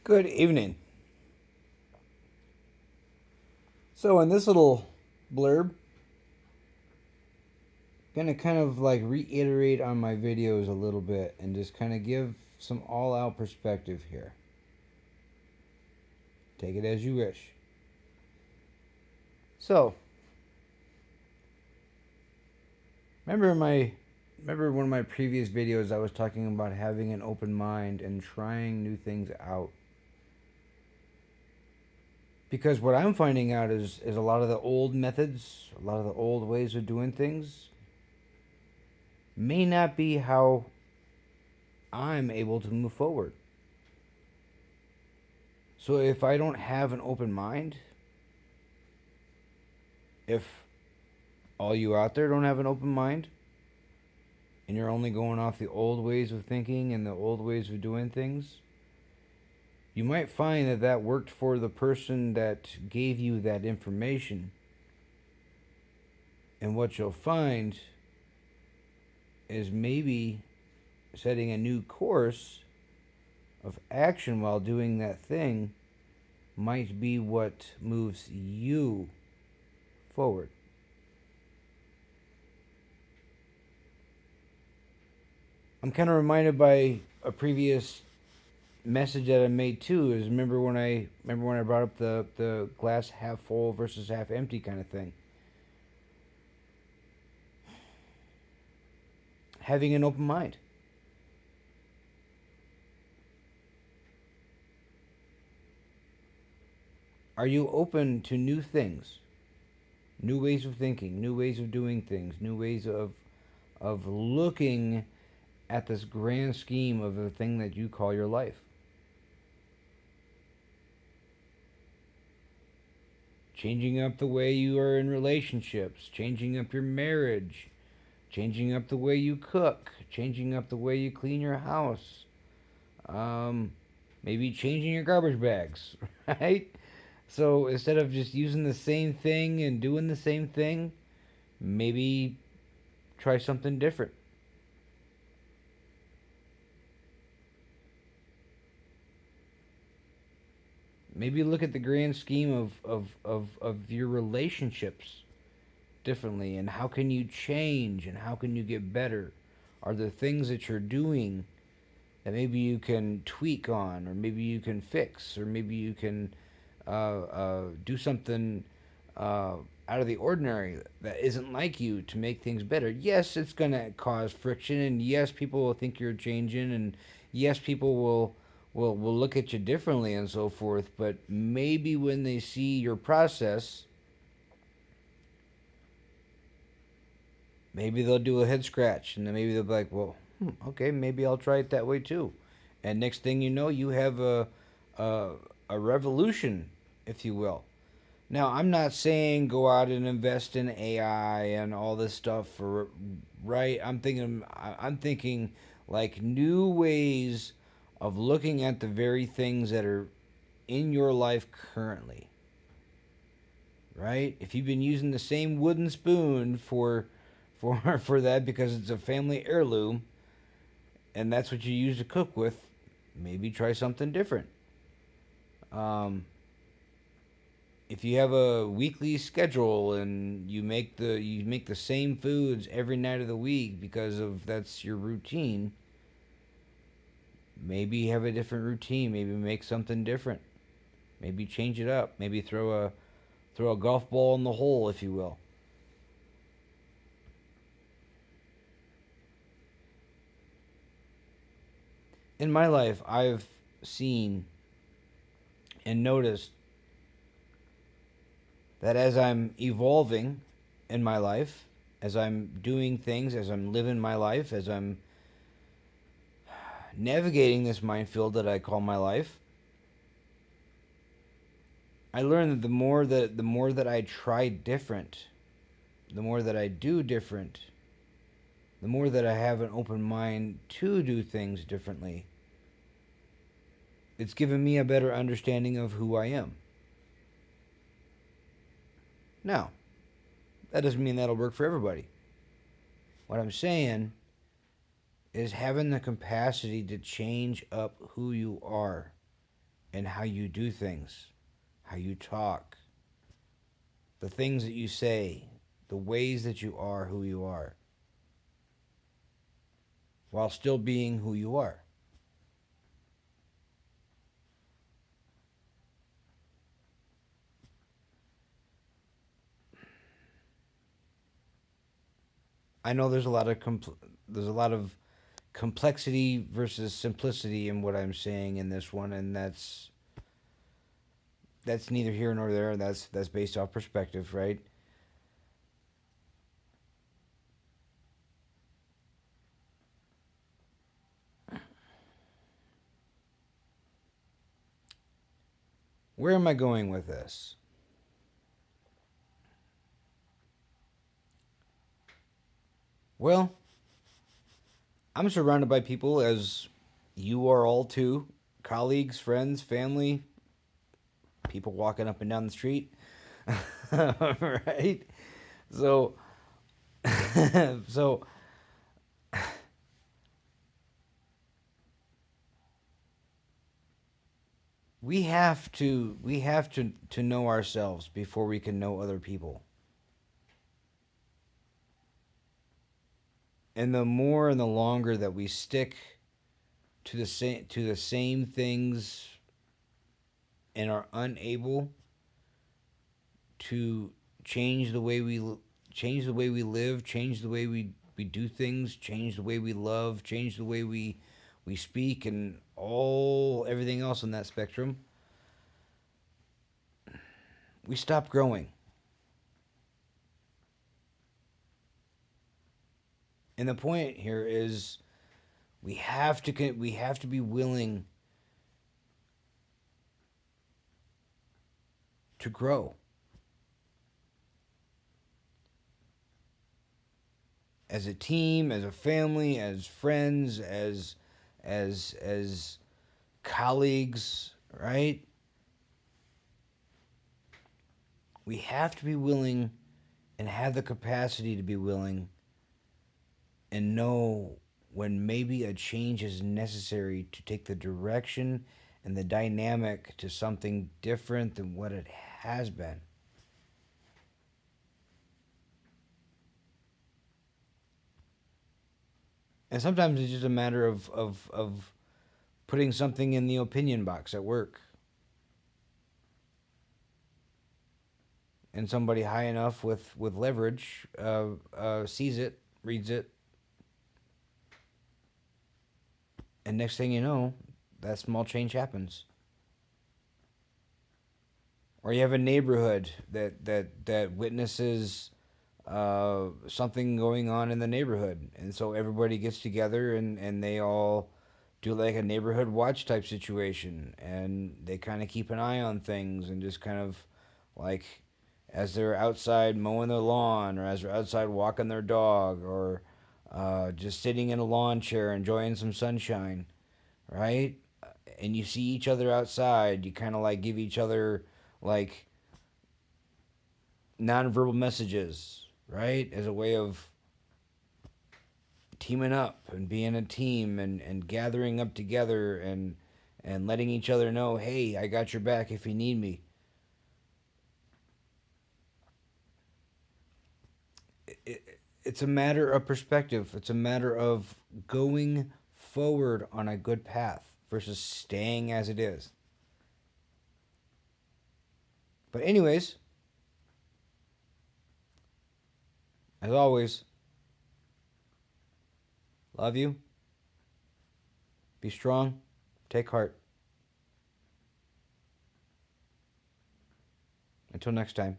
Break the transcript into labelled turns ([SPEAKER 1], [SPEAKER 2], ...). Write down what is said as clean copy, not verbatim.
[SPEAKER 1] Good evening. So, in this little blurb, gonna kind of like reiterate on my videos a little bit and just kind of give some all out perspective here. Take it as you wish. So, remember one of my previous videos I was talking about having an open mind and trying new things out. Because what I'm finding out is a lot of the old methods, a lot of the old ways of doing things may not be how I'm able to move forward. So if I don't have an open mind, if all you out there don't have an open mind, and you're only going off the old ways of thinking and the old ways of doing things, you might find that that worked for the person that gave you that information. And what you'll find is maybe setting a new course of action while doing that thing might be what moves you forward. I'm kind of reminded by a previous message that I made too. Is remember when I brought up the glass half full versus half empty kind of thing. Having an open mind. Are you open to new things, new ways of thinking, new ways of doing things, new ways of looking at this grand scheme of the thing that you call your life? Changing up the way you are in relationships, changing up your marriage, changing up the way you cook, changing up the way you clean your house, um, maybe changing your garbage bags, right? So instead of just using the same thing and doing the same thing, maybe try something different. Maybe look at the grand scheme of your relationships differently, and how can you change and how can you get better? Are there things that you're doing that maybe you can tweak on, or maybe you can fix, or maybe you can do something out of the ordinary that isn't like you to make things better? Yes, it's going to cause friction, and yes, people will think you're changing, and yes, people will look at you differently and so forth. But maybe when they see your process, maybe they'll do a head scratch, and then maybe they'll be like, "Well, okay, maybe I'll try it that way too." And next thing you know, you have a, a revolution, if you will. Now, I'm not saying go out and invest in AI and all this stuff for right. I'm thinking like new ways of looking at the very things that are in your life currently. Right? If you've been using the same wooden spoon for that because it's a family heirloom and that's what you use to cook with, maybe try something different. Um, if you have a weekly schedule and you make the same foods every night of the week because of that's your routine, maybe have a different routine, maybe make something different, maybe change it up, maybe throw a golf ball in the hole, if you will. In my life, I've seen and noticed that as I'm evolving in my life, as I'm doing things, as I'm living my life, as I'm navigating this minefield that I call my life, I learned that the more that I try different, the more that I do different, the more that I have an open mind to do things differently, it's given me a better understanding of who I am. Now, that doesn't mean that'll work for everybody. What I'm saying is having the capacity to change up who you are in how you do things, how you talk, the things that you say, the ways that you are who you are, while still being who you are. I know there's a lot of complexity versus simplicity in what I'm saying in this one, and that's neither here nor there. That's based off perspective, right? Where am I going with this? Well, I'm surrounded by people, as you are all too, colleagues, friends, family, people walking up and down the street. Right? So, so we have to know ourselves before we can know other people. And the more and the longer that we stick to the same things and are unable to change the way we change the way we live, change the way we do things, change the way we love, change the way we speak, and all everything else on that spectrum, we stop growing. And the point here is we have to be willing to grow as a team, as a family, as friends, as colleagues, right? We have to be willing and have the capacity to be willing and know when maybe a change is necessary to take the direction and the dynamic to something different than what it has been. And sometimes it's just a matter of putting something in the opinion box at work. And somebody high enough with leverage sees it, reads it, and next thing you know, that small change happens. Or you have a neighborhood that witnesses something going on in the neighborhood, and so everybody gets together and they all do like a neighborhood watch type situation, and they kind of keep an eye on things and just kind of like as they're outside mowing their lawn or as they're outside walking their dog or just sitting in a lawn chair enjoying some sunshine, right? And you see each other outside, you kind of like give each other like nonverbal messages, right? As a way of teaming up and being a team and gathering up together and letting each other know, hey, I got your back if you need me. It's a matter of perspective. It's a matter of going forward on a good path versus staying as it is. But anyways, as always, love you. Be strong. Take heart. Until next time.